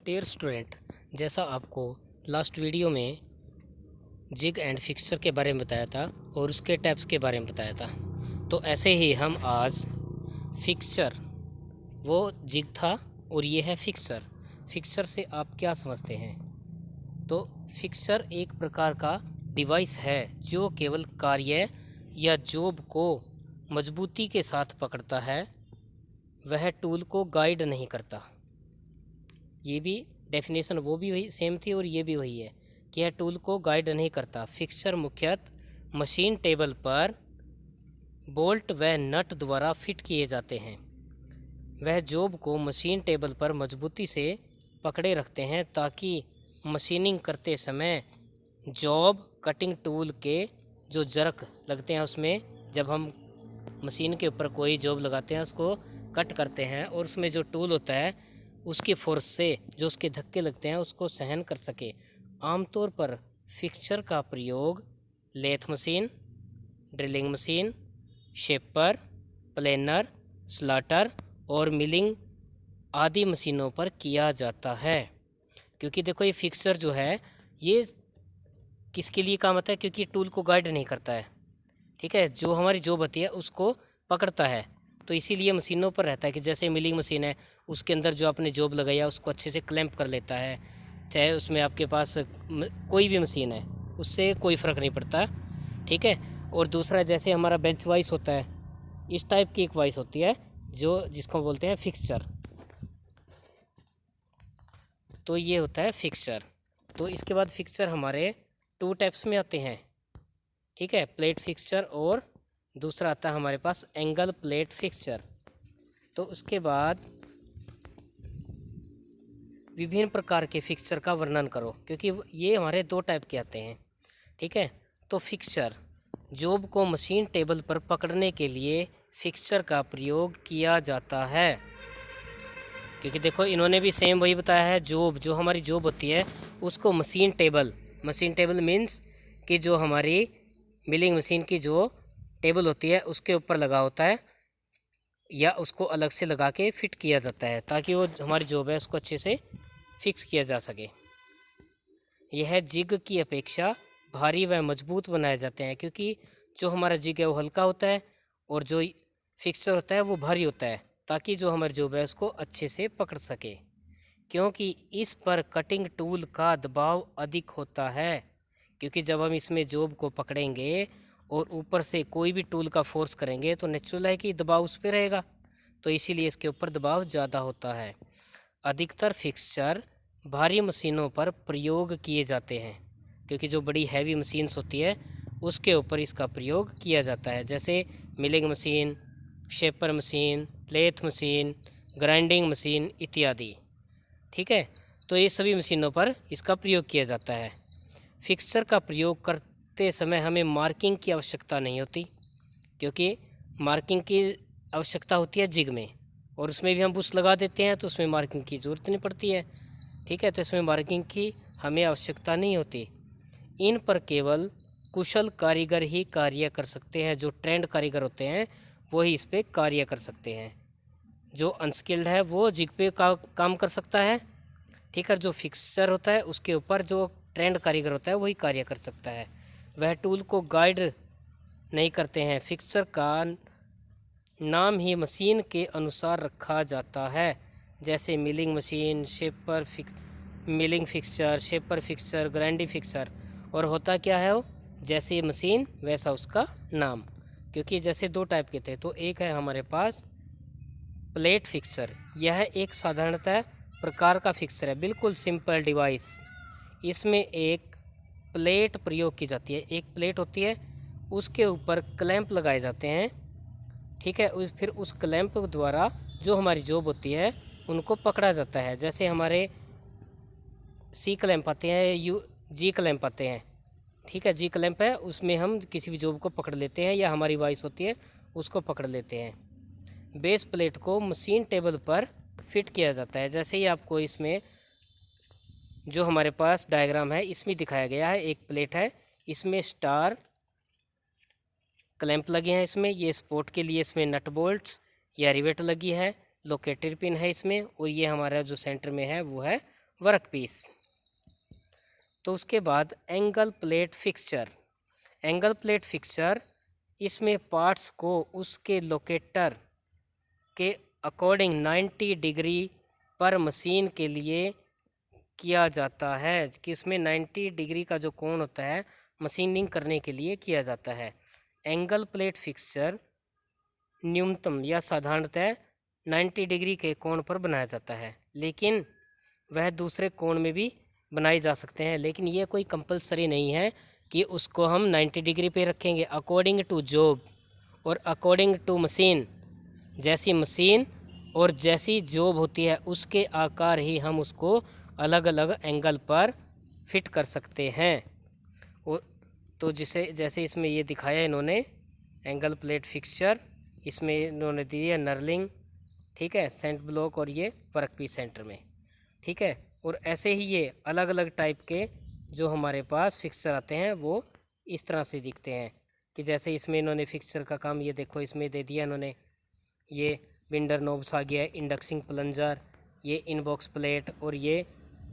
Dear student, जैसा आपको last video में जिग एंड फिक्सचर के बारे में बताया था और उसके टाइप्स के बारे में बताया था, तो ऐसे ही हम आज फिक्सचर, वो जिग था और ये है फिक्सचर। फिक्सचर से आप क्या समझते हैं? तो फिक्सचर एक प्रकार का डिवाइस है जो केवल कार्य या जॉब को मजबूती के साथ पकड़ता है, वह टूल को गाइड नहीं करता। ये भी डेफिनेशन वो भी वही सेम थी और ये भी वही है कि यह टूल को गाइड नहीं करता। फिक्सचर मुख्यतः मशीन टेबल पर बोल्ट व नट द्वारा फिट किए जाते हैं। वह जॉब को मशीन टेबल पर मजबूती से पकड़े रखते हैं ताकि मशीनिंग करते समय जॉब कटिंग टूल के जो जर्क लगते हैं उसमें, जब हम मशीन के ऊपर कोई जॉब लगाते हैं उसको कट करते हैं और उसमें जो टूल होता है उसकी फोर्स से जो उसके धक्के लगते हैं उसको सहन कर सके। आमतौर पर फिक्सचर का प्रयोग lathe machine, drilling machine, shaper, planer, slotter और मिलिंग आदि मशीनों पर किया जाता है। क्योंकि देखो, ये फिक्सचर जो है ये किसके लिए काम आता है? क्योंकि टूल को गाइड नहीं करता है, ठीक है, जो हमारी जॉब होती है उसको पकड़ता है। तो इसीलिए मशीनों पर रहता है कि जैसे मिलिंग मशीन है, उसके अंदर जो आपने जॉब लगाया उसको अच्छे से क्लैंप कर लेता है। चाहे उसमें आपके पास कोई भी मशीन है, उससे कोई फ़र्क नहीं पड़ता, ठीक है। और दूसरा, जैसे हमारा बेंच वाइस होता है, इस टाइप की एक वाइस होती है जो जिसको बोलते हैं फिक्सचर। तो ये होता है फिक्सचर। तो इसके बाद फिक्सचर हमारे टू टाइप्स में आते हैं, ठीक है, प्लेट फिक्सचर और दूसरा आता है हमारे पास एंगल प्लेट फिक्सचर। तो उसके बाद विभिन्न प्रकार के फिक्सचर का वर्णन करो, क्योंकि ये हमारे दो टाइप के आते हैं, ठीक है। तो फिक्सचर, जॉब को मशीन टेबल पर पकड़ने के लिए फिक्सचर का प्रयोग किया जाता है। क्योंकि देखो, इन्होंने भी सेम वही बताया है, जॉब जो हमारी जॉब होती है उसको मशीन टेबल मीन्स कि जो हमारी मिलिंग मशीन की जो टेबल होती है उसके ऊपर लगा होता है या उसको अलग से लगा के फिट किया जाता है ताकि वो हमारी जॉब है उसको अच्छे से फिक्स किया जा सके। यह जिग की अपेक्षा भारी व मजबूत बनाए जाते हैं, क्योंकि जो हमारा जिग है वो हल्का होता है और जो फिक्सचर होता है वो भारी होता है, ताकि जो हमारी जॉब है उसको अच्छे से पकड़ सके। क्योंकि इस पर कटिंग टूल का दबाव अधिक होता है, क्योंकि जब हम इसमें जॉब को पकड़ेंगे और ऊपर से कोई भी टूल का फोर्स करेंगे तो नेचुरल है कि दबाव उस पर रहेगा, तो इसीलिए इसके ऊपर दबाव ज़्यादा होता है। अधिकतर फिक्सचर भारी मशीनों पर प्रयोग किए जाते हैं, क्योंकि जो बड़ी हैवी मशीन्स होती है उसके ऊपर इसका प्रयोग किया जाता है, जैसे milling machine, shaper machine, lathe machine, grinding machine इत्यादि, ठीक है। तो ये सभी मशीनों पर इसका प्रयोग किया जाता है। फिक्सचर का प्रयोग करते समय हमें मार्किंग की आवश्यकता नहीं होती, क्योंकि मार्किंग की आवश्यकता होती है जिग में, और उसमें भी हम बुश लगा देते हैं तो उसमें मार्किंग की ज़रूरत नहीं पड़ती है, ठीक है। तो इसमें मार्किंग की हमें आवश्यकता नहीं होती। इन पर केवल कुशल कारीगर ही कार्य कर सकते हैं। जो ट्रेंड कारीगर होते हैं वही इस पर कार्य कर सकते हैं। जो अनस्किल्ड है वो जिग पे काम कर सकता है, ठीक है। जो फिक्सचर होता है उसके ऊपर जो ट्रेंड कारीगर होता है वही कार्य कर सकता है। वह टूल को गाइड नहीं करते हैं। फिक्सचर का नाम ही मशीन के अनुसार रखा जाता है, जैसे milling machine, milling fixture, shaper fixture, grinding fixture. और होता क्या है वो, जैसे मशीन वैसा उसका नाम। क्योंकि जैसे दो टाइप के थे, तो एक है हमारे पास प्लेट फिक्सचर। यह एक साधारणतः प्रकार का फिक्सचर है, बिल्कुल सिंपल डिवाइस। इसमें एक प्लेट प्रयोग की जाती है, एक प्लेट होती है, उसके ऊपर क्लैंप लगाए जाते हैं, ठीक है। फिर उस क्लैंप द्वारा जो हमारी जॉब होती है उनको पकड़ा जाता है। जैसे हमारे सी क्लैंप आते हैं, जी क्लैंप आते हैं, ठीक है। जी क्लैंप है, उसमें हम किसी भी जॉब को पकड़ लेते हैं या हमारी वाइस होती है उसको पकड़ लेते हैं। बेस प्लेट को मशीन टेबल पर फिट किया जाता है। जैसे ही आपको इसमें जो हमारे पास डायग्राम है इसमें दिखाया गया है, एक प्लेट है, इसमें स्टार क्लैंप लगे हैं, इसमें ये सपोर्ट के लिए इसमें नट बोल्ट्स या रिवेट लगी है, लोकेटर पिन है इसमें, और ये हमारा जो सेंटर में है वो है वर्क पीस। तो उसके बाद angle plate fixture. Angle plate fixture, इसमें पार्ट्स को उसके लोकेटर के अकॉर्डिंग 90 डिग्री पर मशीन के लिए किया जाता है, कि उसमें 90 डिग्री का जो कोण होता है मशीनिंग करने के लिए किया जाता है। एंगल प्लेट फिक्सचर न्यूनतम या साधारणतः 90 डिग्री के कोण पर बनाया जाता है, लेकिन वह दूसरे कोण में भी बनाए जा सकते हैं, लेकिन ये कोई कंपलसरी नहीं है कि उसको हम 90 डिग्री पे रखेंगे। अकॉर्डिंग टू जॉब और अकॉर्डिंग टू मशीन, जैसी मशीन और जैसी जॉब होती है उसके आकार ही हम उसको अलग अलग एंगल पर फिट कर सकते हैं। और तो जैसे इसमें ये दिखाया इन्होंने एंगल प्लेट फिक्सचर, इसमें इन्होंने दी है नर्लिंग, ठीक है, सेंट ब्लॉक और ये वर्क पीस सेंटर में, ठीक है। और ऐसे ही ये अलग अलग टाइप के जो हमारे पास फिक्सचर आते हैं वो इस तरह से दिखते हैं, कि जैसे इसमें इन्होंने फिक्सचर का काम ये देखो इसमें दे दिया इन्होंने, ये विंडर नोब्स आ गया, इंडक्सिंग प्लंजर, ये इनबॉक्स प्लेट और ये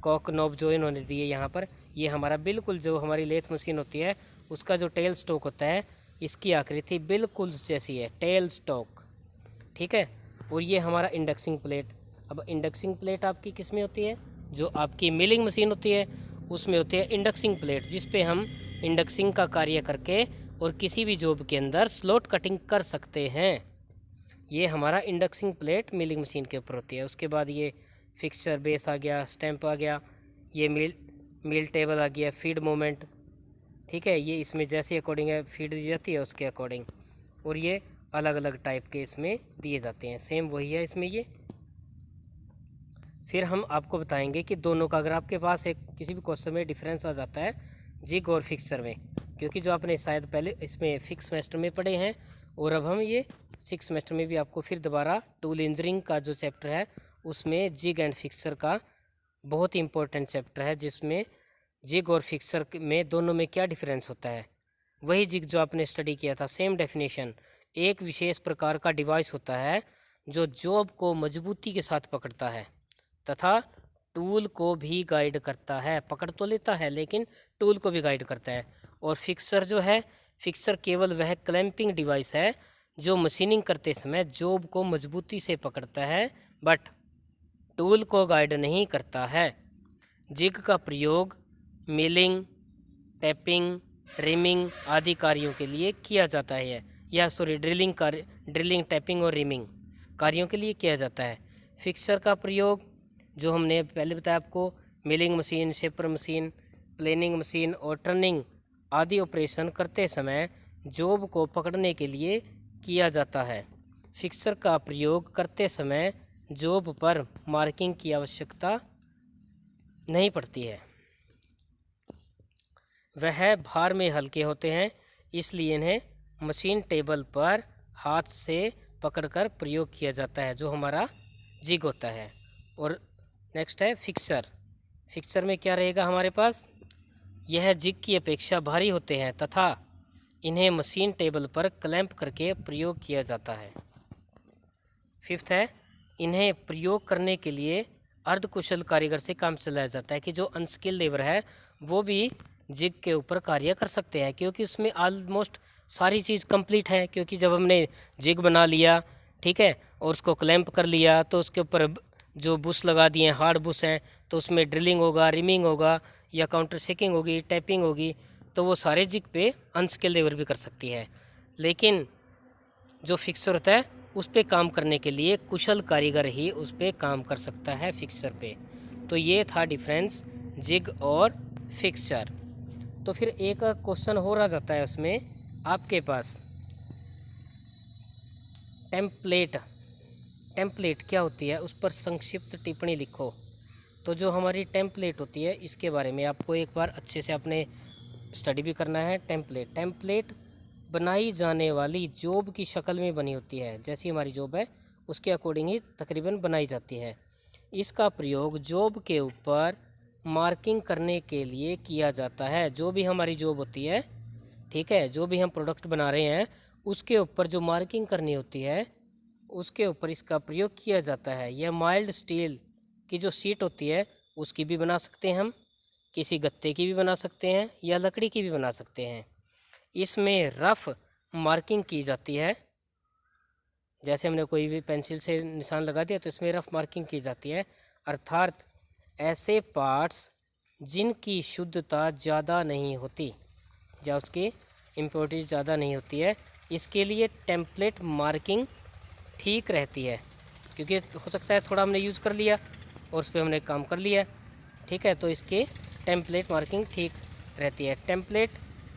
कॉक नोब जो इन्होंने दिए यहाँ पर। ये हमारा बिल्कुल जो हमारी लेथ मशीन होती है उसका जो टेल स्टॉक होता है, इसकी आकृति बिल्कुल जैसी है, टेल स्टॉक, ठीक है। और ये हमारा इंडक्सिंग प्लेट। अब इंडक्सिंग प्लेट आपकी किस में होती है? जो आपकी मिलिंग मशीन होती है उसमें होती है इंडक्सिंग प्लेट, जिस पे हम इंडक्सिंग का कार्य करके और किसी भी जॉब के अंदर स्लॉट कटिंग कर सकते हैं। ये हमारा इंडक्सिंग प्लेट मिलिंग मशीन के ऊपर होती है। उसके बाद ये फिक्सचर बेस आ गया, स्टैंप आ गया, ये मिल टेबल आ गया, फीड मोमेंट, ठीक है, ये इसमें जैसे अकॉर्डिंग है फीड दी जाती है उसके अकॉर्डिंग, और ये अलग अलग टाइप के इसमें दिए जाते हैं। सेम वही है इसमें ये। फिर हम आपको बताएंगे कि दोनों का, अगर आपके पास एक किसी भी क्वेश्चन में डिफरेंस आ जाता है जिग और फिक्सचर में, क्योंकि जो आपने शायद पहले इसमें फिक्स सेमेस्टर में पढ़े हैं और अब हम ये 6 सेमेस्टर में भी आपको फिर दोबारा टूल इंजीनियरिंग का जो चैप्टर है उसमें जिग एंड फिक्सचर का बहुत ही इंपॉर्टेंट चैप्टर है, जिसमें जिग और फिक्सचर में दोनों में क्या डिफरेंस होता है। वही जिग जो आपने स्टडी किया था, सेम डेफिनेशन। एक विशेष प्रकार का डिवाइस होता है जो जॉब को मजबूती के साथ पकड़ता है तथा टूल को भी गाइड करता है। पकड़ तो लेता है लेकिन टूल को भी गाइड करता है। और फिक्सर जो है, फिक्सर केवल वह क्लैंपिंग डिवाइस है जो मशीनिंग करते समय जॉब को मजबूती से पकड़ता है बट टूल को गाइड नहीं करता है। जिग का प्रयोग मिलिंग, टैपिंग, रिमिंग आदि कार्यों के लिए किया जाता है, या ड्रिलिंग, टैपिंग और रिमिंग कार्यों के लिए किया जाता है। फिक्सर का प्रयोग जो हमने पहले बताया आपको, milling machine, shaper machine, planning machine और टर्निंग आदि ऑपरेशन करते समय जॉब को पकड़ने के लिए किया जाता है। फिक्सर का प्रयोग करते समय जॉब पर मार्किंग की आवश्यकता नहीं पड़ती है। वह भार में हल्के होते हैं, इसलिए इन्हें मशीन टेबल पर हाथ से पकड़कर प्रयोग किया जाता है, जो हमारा जिग होता है। और नेक्स्ट है फिक्सर। फिक्सर में क्या रहेगा हमारे पास? यह जिग की अपेक्षा भारी होते हैं तथा इन्हें मशीन टेबल पर क्लैंप करके प्रयोग किया जाता है। फिफ्थ है, इन्हें प्रयोग करने के लिए अर्धकुशल कारीगर से काम चलाया जाता है, कि जो अनस्किल्ड लेबर है वो भी जिग के ऊपर कार्य कर सकते हैं, क्योंकि उसमें ऑलमोस्ट सारी चीज़ कंप्लीट है। क्योंकि जब हमने जिग बना लिया, ठीक है, और उसको क्लैंप कर लिया तो उसके ऊपर जो बुश लगा दिए हैं, हार्ड बुश हैं, तो उसमें ड्रिलिंग होगा, रिमिंग होगा, या काउंटर शेकिंग होगी, टैपिंग होगी, तो वो सारे जिग पे अनस्किल्ड लेबर भी कर सकती है। लेकिन जो फिक्सर होता है उस पे काम करने के लिए कुशल कारीगर ही उस पे काम कर सकता है, फिक्सर पे। तो ये था डिफरेंस जिग और फिक्सचर। तो फिर एक क्वेश्चन हो रहा जाता है उसमें आपके पास, टेम्पलेट क्या होती है, उस पर संक्षिप्त टिप्पणी लिखो। तो जो हमारी टेम्पलेट होती है इसके बारे में आपको एक बार अच्छे से आपने स्टडी भी करना है। टेम्पलेट बनाई जाने वाली जॉब की शक्ल में बनी होती है, जैसी हमारी जॉब है उसके अकॉर्डिंग ही तकरीबन बनाई जाती है। इसका प्रयोग जॉब के ऊपर मार्किंग करने के लिए किया जाता है। जो भी हमारी जॉब होती है, ठीक है, जो भी हम प्रोडक्ट बना रहे हैं उसके ऊपर जो मार्किंग करनी होती है उसके ऊपर इसका प्रयोग किया जाता है। यह माइल्ड स्टील की जो शीट होती है उसकी भी बना सकते हैं हम, किसी गत्ते की भी बना सकते हैं या लकड़ी की भी बना सकते हैं। इसमें रफ मार्किंग की जाती है, जैसे हमने कोई भी पेंसिल से निशान लगा दिया तो इसमें रफ मार्किंग की जाती है, अर्थात ऐसे पार्ट्स जिनकी शुद्धता ज़्यादा नहीं होती या उसकी इम्प्योरिटीज ज़्यादा नहीं होती है, इसके लिए टेम्पलेट मार्किंग ठीक रहती है। क्योंकि हो सकता है थोड़ा हमने यूज़ कर लिया और उस पर हमने काम कर लिया, ठीक है, तो इसके टेम्पलेट मार्किंग ठीक रहती है। टेम्पलेट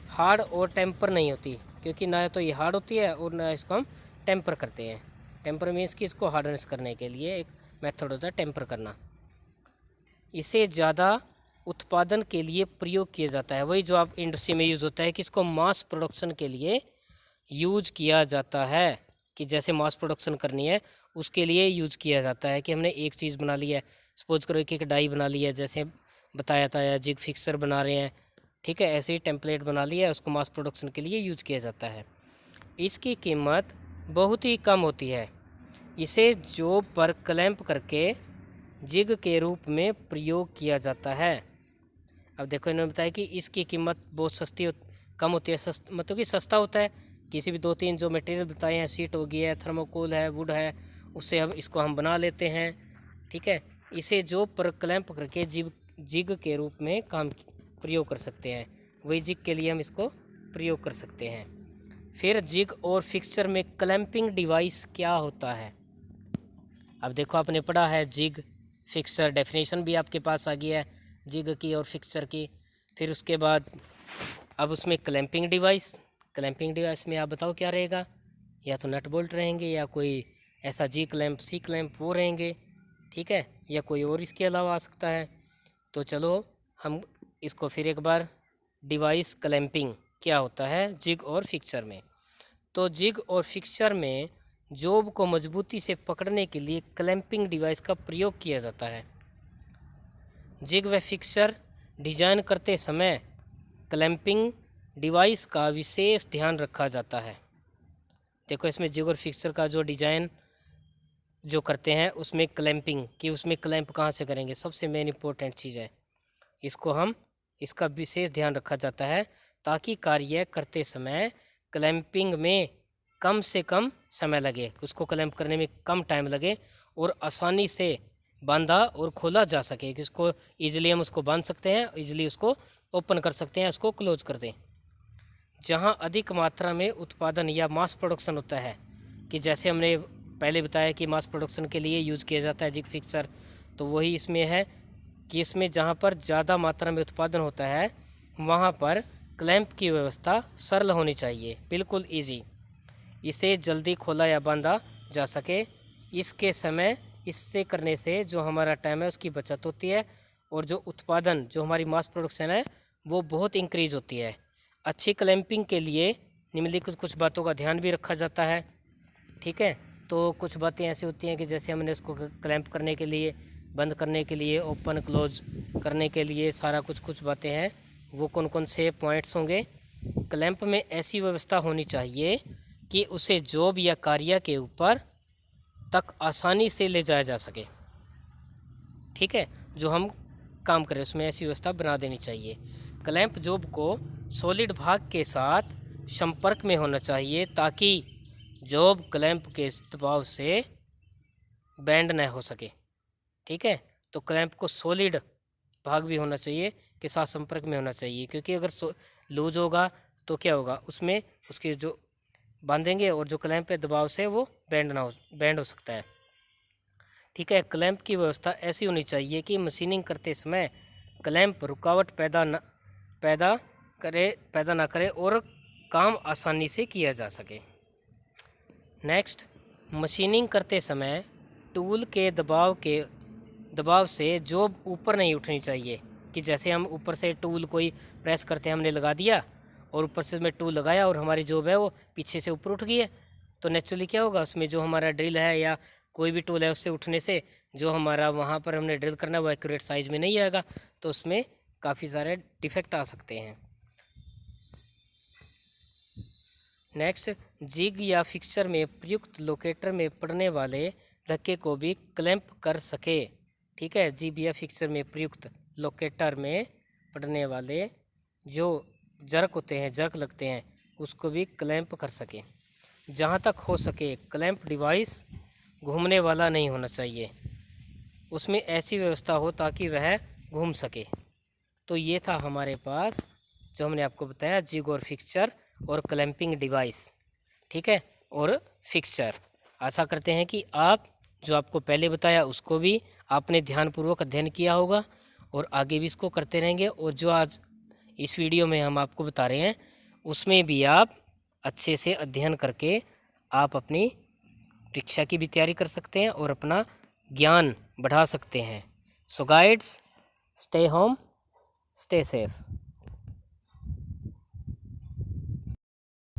हार्ड और टेम्पर नहीं होती, क्योंकि ना तो ये हार्ड होती है और ना इसको हम टेम्पर करते हैं। टेम्पर मीन्स कि इसको हार्डनेस करने के लिए एक मेथड होता है टेम्पर करना। इसे ज़्यादा उत्पादन के लिए प्रयोग किया जाता है, वही जो आप इंडस्ट्री में यूज़ होता है कि इसको मास प्रोडक्शन के लिए यूज किया जाता है, कि जैसे मास प्रोडक्शन करनी है उसके लिए यूज किया जाता है। कि हमने एक चीज़ बना ली है, सपोज करो कि एक डाई बना ली है, जैसे बताया था, या जिग फिक्सर बना रहे हैं, ठीक है, ऐसे ही टेम्पलेट बना लिया है, उसको मास प्रोडक्शन के लिए यूज किया जाता है। इसकी कीमत बहुत ही कम होती है। इसे जॉब पर क्लैंप करके जिग के रूप में प्रयोग किया जाता है। अब देखो इन्होंने बताया कि इसकी कीमत बहुत कम होती है, मतलब कि सस्ता होता है। किसी भी 2-3 जो मटेरियल बताए हैं, सीट हो गई है, थर्मोकोल है, वुड है, उससे हम बना लेते हैं, ठीक है। इसे जो पर क्लैंप करके जिग के रूप में प्रयोग कर सकते हैं, वही जिग के लिए हम इसको प्रयोग कर सकते हैं। फिर जिग और फिक्सचर में क्लैंपिंग डिवाइस क्या होता है। अब देखो आपने पढ़ा है जिग फिक्सचर, डेफिनेशन भी आपके पास आ गया है जिग की और फिक्सचर की। फिर उसके बाद अब उसमें क्लैंपिंग डिवाइस में आप बताओ क्या रहेगा, या तो नट बोल्ट रहेंगे, या कोई ऐसा जी क्लैंप, सी क्लैंप वो रहेंगे, ठीक है, या कोई और इसके अलावा आ सकता है। तो चलो हम इसको फिर एक बार, डिवाइस क्लैंपिंग क्या होता है जिग और फिक्सचर में। तो जिग और फिक्सचर में जॉब को मजबूती से पकड़ने के लिए क्लैंपिंग डिवाइस का प्रयोग किया जाता है। जिग व फिक्सचर डिजाइन करते समय क्लैंपिंग डिवाइस का विशेष ध्यान रखा जाता है। देखो इसमें जिग और फिक्सचर का जो डिजाइन जो करते हैं उसमें क्लैंपिंग कि उसमें क्लैंप कहाँ से करेंगे, सबसे मेन इंपॉर्टेंट चीज़ है। इसका विशेष ध्यान रखा जाता है ताकि कार्य करते समय क्लैंपिंग में कम से कम समय लगे, उसको क्लैंप करने में कम टाइम लगे और आसानी से बांधा और खोला जा सके, कि उसको ईजिली हम उसको बांध सकते हैं, ईजिली उसको ओपन कर सकते हैं, उसको क्लोज कर दें। जहां अधिक मात्रा में उत्पादन या मास प्रोडक्शन होता है, कि जैसे हमने पहले बताया कि मास प्रोडक्शन के लिए यूज़ किया जाता है जिग फिक्सर, तो वही इसमें है कि इसमें जहां पर ज़्यादा मात्रा में उत्पादन होता है वहां पर क्लैंप की व्यवस्था सरल होनी चाहिए, बिल्कुल ईजी, इसे जल्दी खोला या बांधा जा सके। इससे करने से जो हमारा टाइम है उसकी बचत होती है और जो उत्पादन, जो हमारी मास प्रोडक्शन है वो बहुत इंक्रीज़ होती है। अच्छी क्लैंपिंग के लिए निम्नलिखित कुछ बातों का ध्यान भी रखा जाता है, ठीक है। तो कुछ बातें ऐसी होती हैं कि जैसे हमने उसको क्लैंप करने के लिए, बंद करने के लिए, ओपन क्लोज करने के लिए सारा कुछ बातें हैं, वो कौन कौन से पॉइंट्स होंगे। क्लैंप में ऐसी व्यवस्था होनी चाहिए कि उसे जॉब या कार्य के ऊपर तक आसानी से ले जाया जा सके, ठीक है, जो हम काम करें उसमें ऐसी व्यवस्था बना देनी चाहिए। क्लैंप जॉब को सॉलिड भाग के साथ संपर्क में होना चाहिए ताकि जॉब क्लैंप के दबाव से बैंड न हो सके, ठीक है। तो क्लैंप को सॉलिड भाग भी होना चाहिए, के साथ संपर्क में होना चाहिए, क्योंकि अगर लूज होगा तो क्या होगा, उसमें उसके जो बांधेंगे और जो क्लैंप पे दबाव से वो बैंड हो सकता है, ठीक है। क्लैंप की व्यवस्था ऐसी होनी चाहिए कि मशीनिंग करते समय क्लैंप रुकावट पैदा ना करे और काम आसानी से किया जा सके। नेक्स्ट, मशीनिंग करते समय टूल के दबाव से जॉब ऊपर नहीं उठनी चाहिए, कि जैसे हम ऊपर से टूल कोई प्रेस करते हैं, हमने लगा दिया और ऊपर से उसमें टूल लगाया और हमारी जॉब है वो पीछे से ऊपर उठ गई है, तो नेचुरली क्या होगा, उसमें जो हमारा ड्रिल है या कोई भी टूल है उससे उठने से जो हमारा वहाँ पर हमने ड्रिल करना है वो एक्यूरेट साइज में नहीं आएगा, तो उसमें काफ़ी सारे डिफेक्ट आ सकते हैं। नेक्स्ट, जिग या फिक्सचर में प्रयुक्त लोकेटर में पड़ने वाले धक्के को भी क्लैंप कर सके, ठीक है, जीबीए फिक्सचर में प्रयुक्त लोकेटर में पड़ने वाले जो जर्क होते हैं, जर्क लगते हैं, उसको भी क्लैंप कर सके। जहाँ तक हो सके क्लैंप डिवाइस घूमने वाला नहीं होना चाहिए, उसमें ऐसी व्यवस्था हो ताकि वह घूम सके। तो ये था हमारे पास जो हमने आपको बताया, जिग और फिक्सचर और क्लैंपिंग डिवाइस, ठीक है, और फिक्सचर। आशा करते हैं कि आप जो आपको पहले बताया उसको भी आपने ध्यानपूर्वक अध्ययन किया होगा और आगे भी इसको करते रहेंगे, और जो आज इस वीडियो में हम आपको बता रहे हैं उसमें भी आप अच्छे से अध्ययन करके आप अपनी परीक्षा की भी तैयारी कर सकते हैं और अपना ज्ञान बढ़ा सकते हैं। So guides, stay home, stay safe.